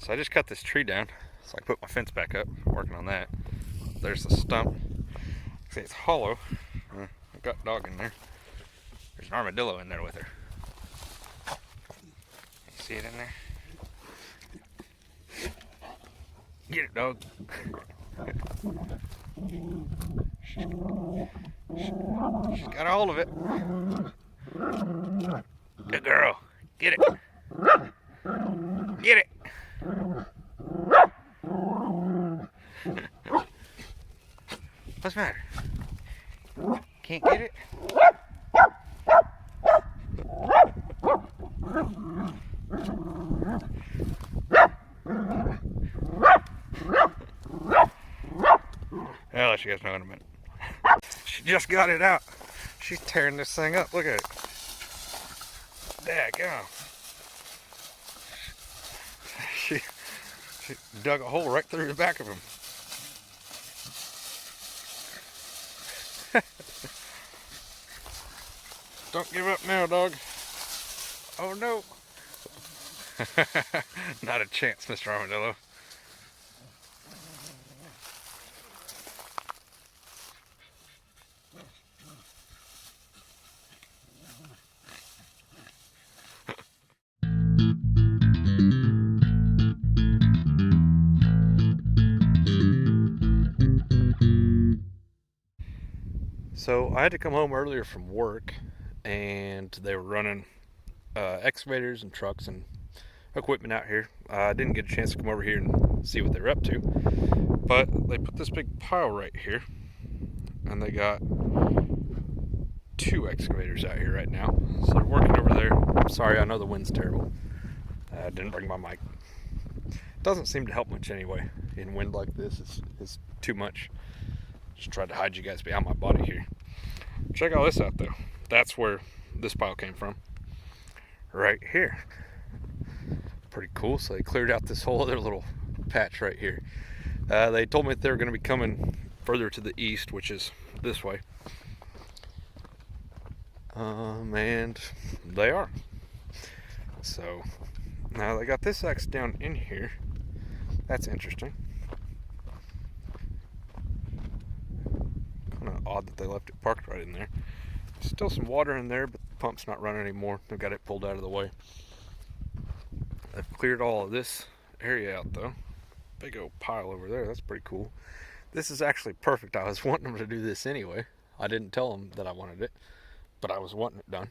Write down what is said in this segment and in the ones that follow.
So I just cut this tree down, so I put my fence back up, working on that. There's the stump. See, it's hollow. I've got dog in there. There's an armadillo in there with her. You see it in there? Get it, dog. She's got a hold of it. Good girl. Get it. Get it. What's the matter? Can't get it? I'll let you guys know in a minute. She just got it out. She's tearing this thing up. Look at it. Daggone. She dug a hole right through the back of him. Don't give up now, dog. Oh no. Not a chance, Mr. Armadillo. So I had to come home earlier from work, and they were running excavators and trucks and equipment out here. I didn't get a chance to come over here and see what they were up to, but they put this big pile right here, and they got 2 excavators out here right now. So they're working over there. Sorry, I know the wind's terrible. I didn't bring my mic. Doesn't seem to help much anyway. In wind like this, it's too much. Just tried to hide you guys behind my body here. Check all this out though. That's where this pile came from. Right here. Pretty cool. So they cleared out this whole other little patch right here. They told me that they were going to be coming further to the east, which is this way. And they are. So now they got this axe down in here. That's interesting. Kind of odd that they left it parked right in there. Still some water in there, but the pump's not running anymore. They've got it pulled out of the way. I've cleared all of this area out though. Big old pile over there. That's pretty cool. This is actually perfect. I was wanting them to do this anyway. I didn't tell them that I wanted it, but I was wanting it done.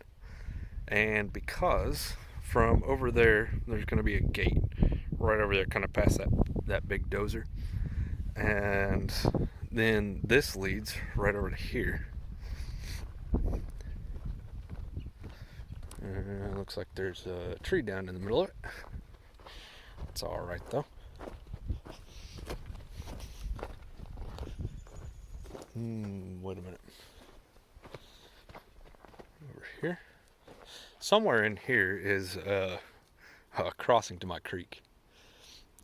And because from over there, there's going to be a gate right over there, kind of past that big dozer. And then this leads right over to here. Looks like there's a tree down in the middle of it. It's all right though. Wait a minute. Over here. Somewhere in here is a crossing to my creek.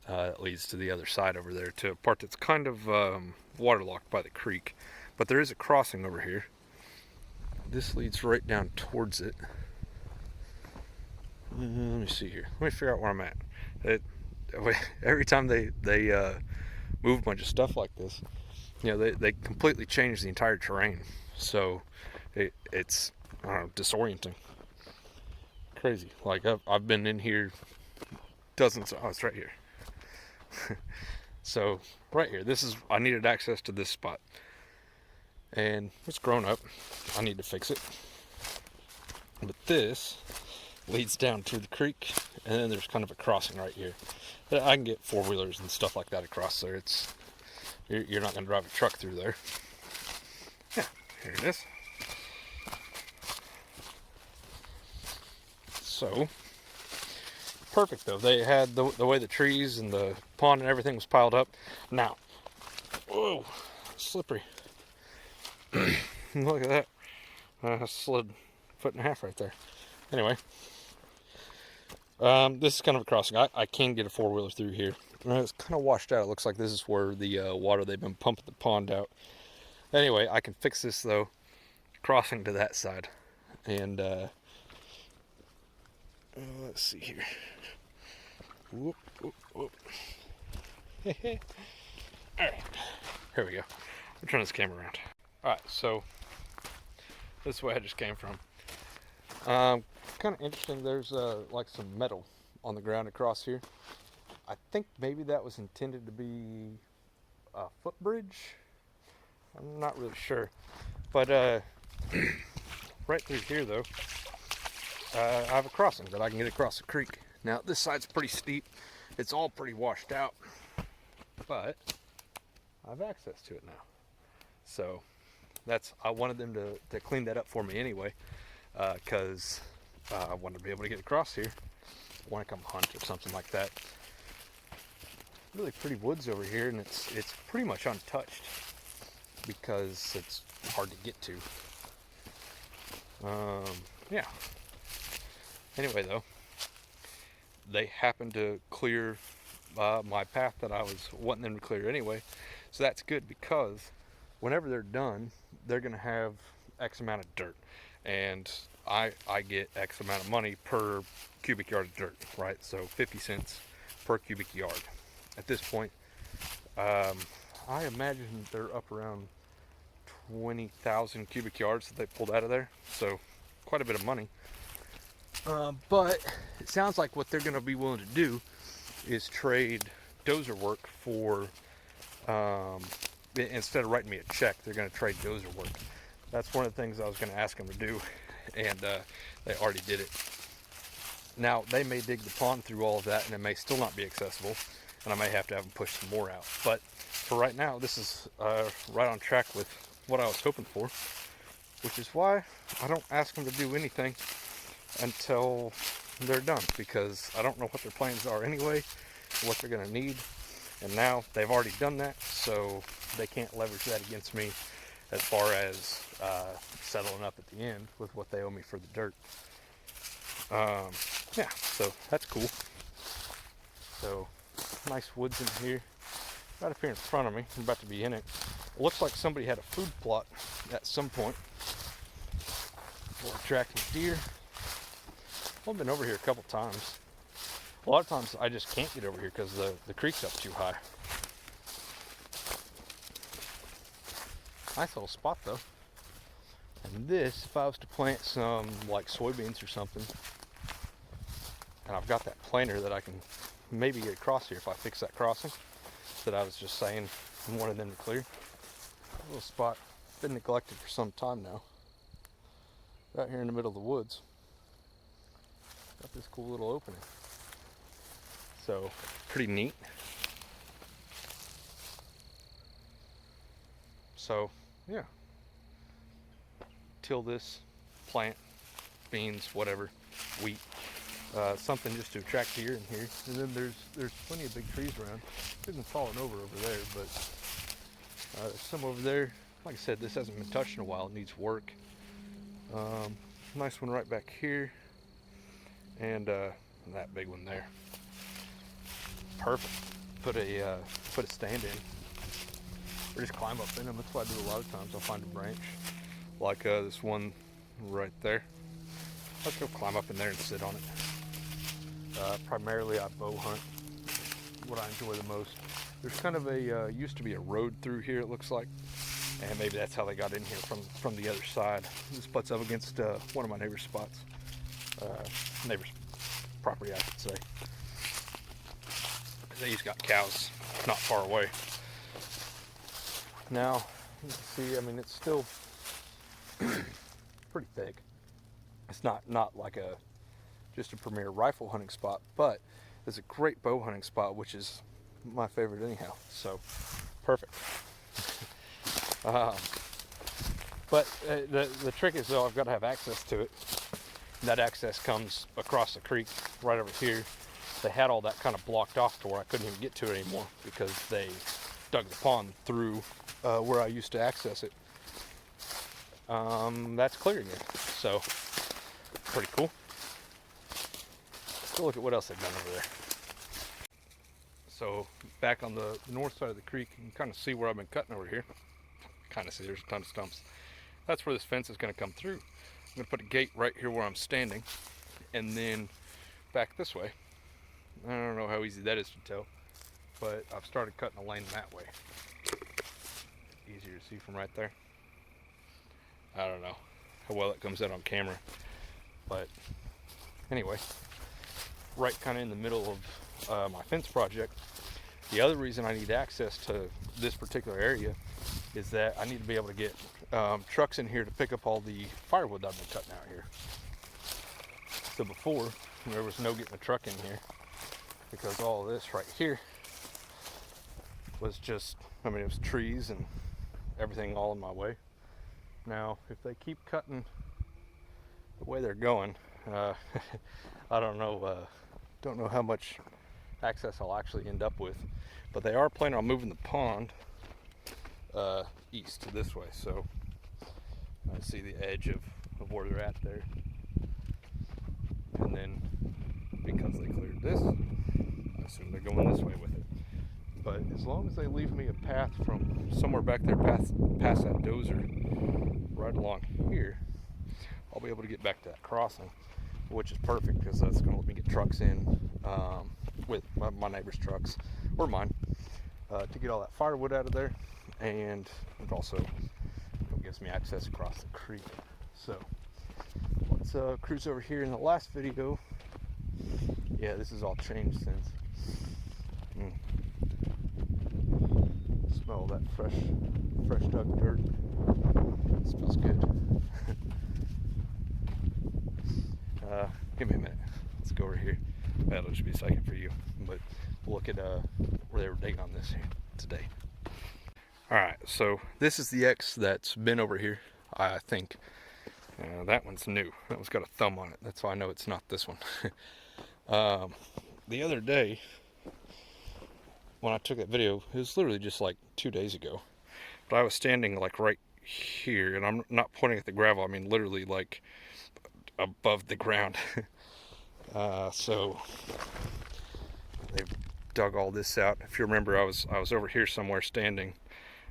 It leads to the other side over there, to a part that's kind of waterlocked by the creek. But there is a crossing over here. This leads right down towards it. Let me see here. Let me figure out where I'm at. Every time they move a bunch of stuff like this, you know, they completely change the entire terrain. So it's I don't know, disorienting. Crazy. Like I've been in here dozens. Oh, it's right here. So right here, I needed access to this spot, and it's grown up. I need to fix it. But this leads down to the creek, and then there's kind of a crossing right here. I can get 4-wheelers and stuff like that across there. You're not going to drive a truck through there. Yeah, here it is. So perfect though. They had the way the trees and the pond and everything was piled up. Now, whoa, slippery. Look at that. I slid 1.5 feet right there. Anyway, this is kind of a crossing. I can get a 4-wheeler through here. It's kind of washed out. It looks like this is where the water, they've been pumping the pond out. Anyway, I can fix this though, crossing to that side. And let's see here. Whoop, whoop, whoop. Alright, here we go. I'm turning this camera around. Alright, so this is where I just came from. Kind of interesting, there's like some metal on the ground across here. I think maybe that was intended to be a footbridge. I'm not really sure. But right through here though, I have a crossing that I can get across the creek. Now this side's pretty steep. It's all pretty washed out, but I have access to it now. So I wanted them to clean that up for me anyway, because I wanted to be able to get across here. I want to come hunt or something like that. Really pretty woods over here, and it's pretty much untouched because it's hard to get to. Yeah. Anyway, though, they happened to clear my path that I was wanting them to clear anyway. So that's good, because whenever they're done, they're going to have X amount of dirt. And I get X amount of money per cubic yard of dirt, right? So 50 cents per cubic yard. At this point, I imagine they're up around 20,000 cubic yards that they pulled out of there. So quite a bit of money. But it sounds like what they're going to be willing to do is trade dozer work for, instead of writing me a check, they're going to trade dozer work. That's one of the things I was going to ask them to do, and they already did it. Now, they may dig the pond through all of that, and it may still not be accessible, and I may have to have them push some more out. But for right now, this is right on track with what I was hoping for, which is why I don't ask them to do anything until they're done, because I don't know what their plans are anyway, what they're going to need, and now they've already done that, so they can't leverage that against me as far as settling up at the end with what they owe me for the dirt. Yeah, so that's cool. So nice woods in here, right up here in front of me. I'm about to be in it. It looks like somebody had a food plot at some point for attracting deer. I've been over here a couple times. A lot of times I just can't get over here because the creek's up too high. Nice little spot though. And this, if I was to plant some like soybeans or something, and I've got that planter that I can maybe get across here if I fix that crossing that I was just saying I wanted them to clear. A little spot, been neglected for some time now. Right here in the middle of the woods. Got this cool little opening. So, pretty neat. So, yeah. Till this, plant, beans, whatever, wheat, something just to attract deer in here. And then there's plenty of big trees around. It isn't falling over there, but there's some over there. Like I said, this hasn't been touched in a while. It needs work. Nice one right back here. And that big one there. Perfect. Put a stand in, or just climb up in them. That's what I do a lot of times. I'll find a branch, like this one right there. I'll go climb up in there and sit on it. Primarily, I bow hunt. What I enjoy the most. There's kind of a used to be a road through here. It looks like, and maybe that's how they got in here from the other side. This butts up against one of my neighbor's spots. Neighbor's property, I should say. He's got cows not far away. Now, you can see, I mean, it's still pretty thick. It's not like just a premier rifle hunting spot, but it's a great bow hunting spot, which is my favorite anyhow. So, perfect. But the trick is, though, I've got to have access to it. That access comes across the creek right over here. They had all that kind of blocked off to where I couldn't even get to it anymore because they dug the pond through where I used to access it. That's clear again, so pretty cool. Let's go look at what else they've done over there. So back on the north side of the creek, you can kind of see where I've been cutting over here. Kind of see there's a ton of stumps. That's where this fence is going to come through. I'm going to put a gate right here where I'm standing, and then back this way. I don't know how easy that is to tell, but I've started cutting the lane that way. Easier to see from right there. I don't know how well it comes out on camera, but anyway, right kind of in the middle of my fence project. The other reason I need access to this particular area is that I need to be able to get trucks in here to pick up all the firewood that I've been cutting out here. So before, there was no getting a truck in here because all of this right here was just, I mean, it was trees and everything all in my way. Now, if they keep cutting the way they're going, I don't know how much access I'll actually end up with, but they are planning on moving the pond east this way, so I see the edge of where they're at there. And then because they cleared this, I assume they're going this way with it. But as long as they leave me a path from somewhere back there past that dozer right along here, I'll be able to get back to that crossing, which is perfect because that's going to let me get trucks in with my neighbor's trucks or mine to get all that firewood out of there, and it also gives me access across the creek. So let's cruise over here. In the last video, yeah, this has all changed since. Smell that fresh dug dirt. This feels good. Give me a minute. Let's go over here. That'll just be a second for you, but we'll look at where they were digging on this here today. All right, so this is the X that's been over here, I think. That one's new. That one's got a thumb on it. That's why I know it's not this one. The other day, when I took that video, it was literally just like 2 days ago. But I was standing like right here, and I'm not pointing at the gravel. I mean literally like above the ground. So they've dug all this out. If you remember, I was over here somewhere standing,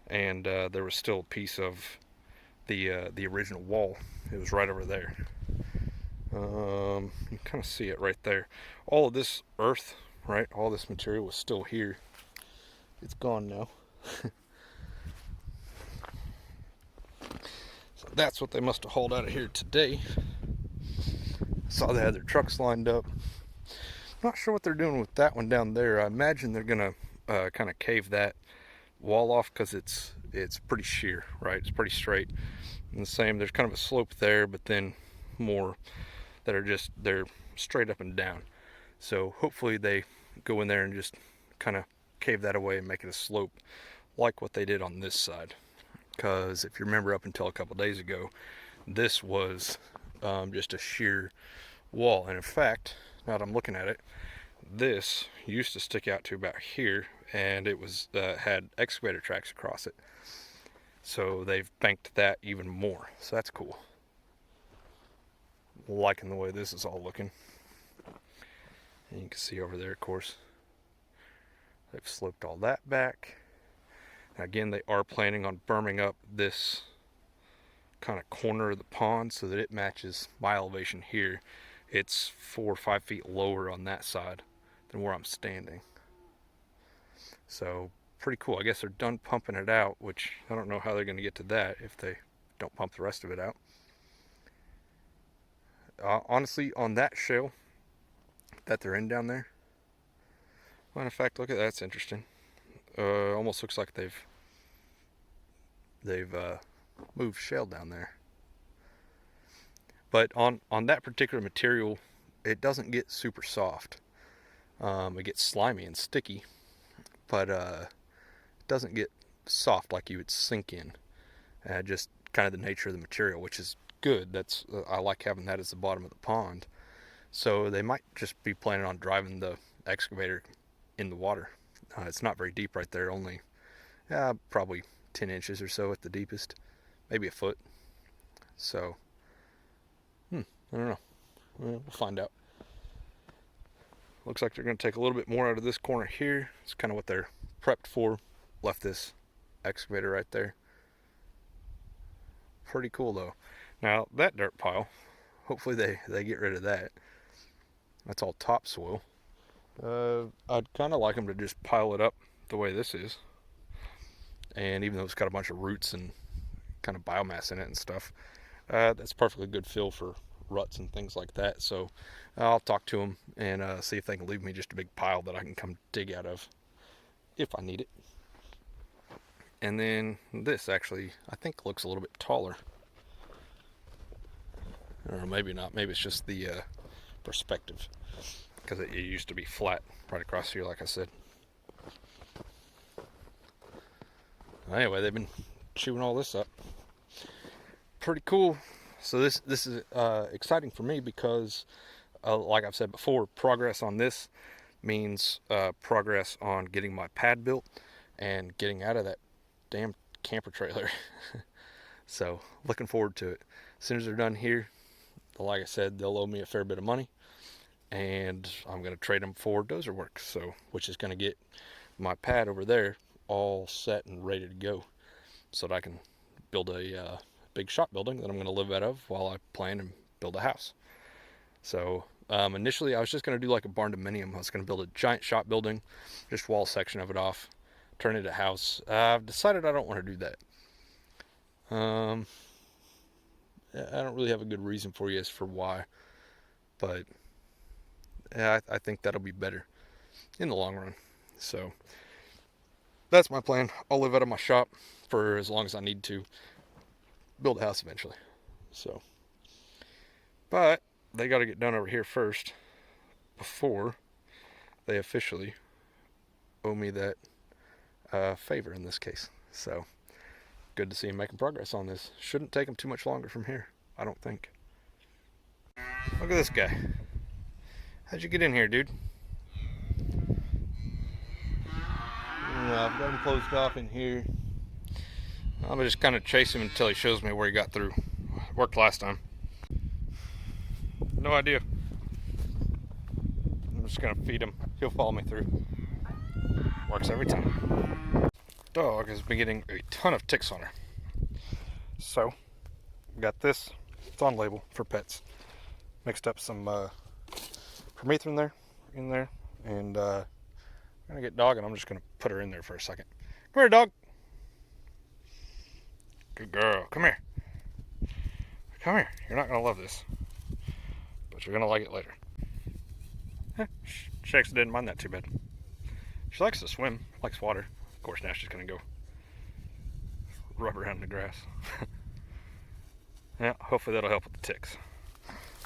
and there was still a piece of the original wall. It was right over there. You can kind of see it right there. All of this earth, right, all this material was still here. It's gone now. So that's what they must have hauled out of here today. Saw they had their trucks lined up. Not sure what they're doing with that one down there. I imagine they're gonna kind of cave that wall off because it's pretty sheer, right? It's pretty straight. And the same, there's kind of a slope there, but then more that are they're straight up and down. So hopefully they go in there and just kind of cave that away and make it a slope like what they did on this side. Because if you remember, up until a couple days ago, this was just a sheer wall. And in fact, now that I'm looking at it, this used to stick out to about here, and it was had excavator tracks across it. So they've banked that even more. So that's cool. Liking the way this is all looking. And you can see over there, of course, they've sloped all that back. Now again, they are planning on berming up this kind of corner of the pond so that it matches my elevation here. It's 4 or 5 feet lower on that side than where I'm standing. So pretty cool. I guess they're done pumping it out, which I don't know how they're going to get to that if they don't pump the rest of it out. Honestly, on that shale that they're in down there, well, in fact, look at that. That's interesting. Almost looks like they've moved shale down there. But on that particular material, it doesn't get super soft. It gets slimy and sticky, but it doesn't get soft like you would sink in. Just kind of the nature of the material, which is good. That's I like having that as the bottom of the pond. So they might just be planning on driving the excavator in the water. It's not very deep right there, only probably 10 inches or so at the deepest, maybe a foot. So I don't know. We'll find out. Looks like they're going to take a little bit more out of this corner here. It's kind of what they're prepped for. Left this excavator right there. Pretty cool though. Now that dirt pile, hopefully they get rid of that. That's all topsoil. I'd kind of like them to just pile it up the way this is. And even though it's got a bunch of roots and kind of biomass in it and stuff, that's perfectly good fill for ruts and things like that. So I'll talk to them and see if they can leave me just a big pile that I can come dig out of if I need it. And then this actually, I think, looks a little bit taller. Or maybe not. Maybe it's just the perspective, because it used to be flat right across here, like I said. Anyway, they've been chewing all this up. Pretty cool. So this is exciting for me because, like I've said before, progress on this means progress on getting my pad built and getting out of that damn camper trailer. So looking forward to it. As soon as they're done here, like I said, they'll owe me a fair bit of money, and I'm going to trade them for dozer work, so which is going to get my pad over there all set and ready to go, so that I can build a big shop building that I'm going to live out of while I plan and build a house. So initially I was just going to do like a barn dominium. I was going to build a giant shop building, just wall section of it off, turn it into a house. I've decided I don't want to do that. I don't really have a good reason for you as for why, but yeah, I think that'll be better in the long run. So that's my plan. I'll live out of my shop for as long as I need to build a house eventually. So, but they got to get done over here first before they officially owe me that favor in this case. So good to see him making progress on this. Shouldn't take him too much longer from here, I don't think. Look at this guy. How'd you get in here, dude? I've got him closed off in here. I'm just kind of chase him until he shows me where he got through. Worked last time. No idea. I'm just gonna feed him. He'll follow me through. Works every time. Dog has been getting a ton of ticks on her. So, we got this. It's on label for pets. Mixed up some permethrin in there, and I'm gonna get Dog, and I'm just gonna put her in there for a second. Come here, Dog. Good girl. Come here. Come here. You're not gonna love this, but you're gonna like it later. She actually didn't mind that too bad. She likes to swim, likes water. Of course, now she's gonna go rub around in the grass. Yeah, hopefully that'll help with the ticks.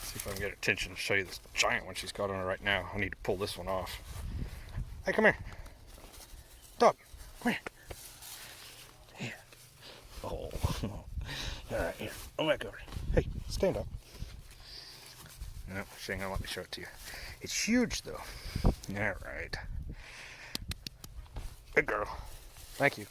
See if I can get her attention. Show you this giant one she's got on her right now. I need to pull this one off. Hey, come here. Dog, come here. Yeah. Oh. Alright, here. Come back over. Hey, stand up. No, she ain't gonna let me show it to you. It's huge, though. Alright. Good girl. Thank you.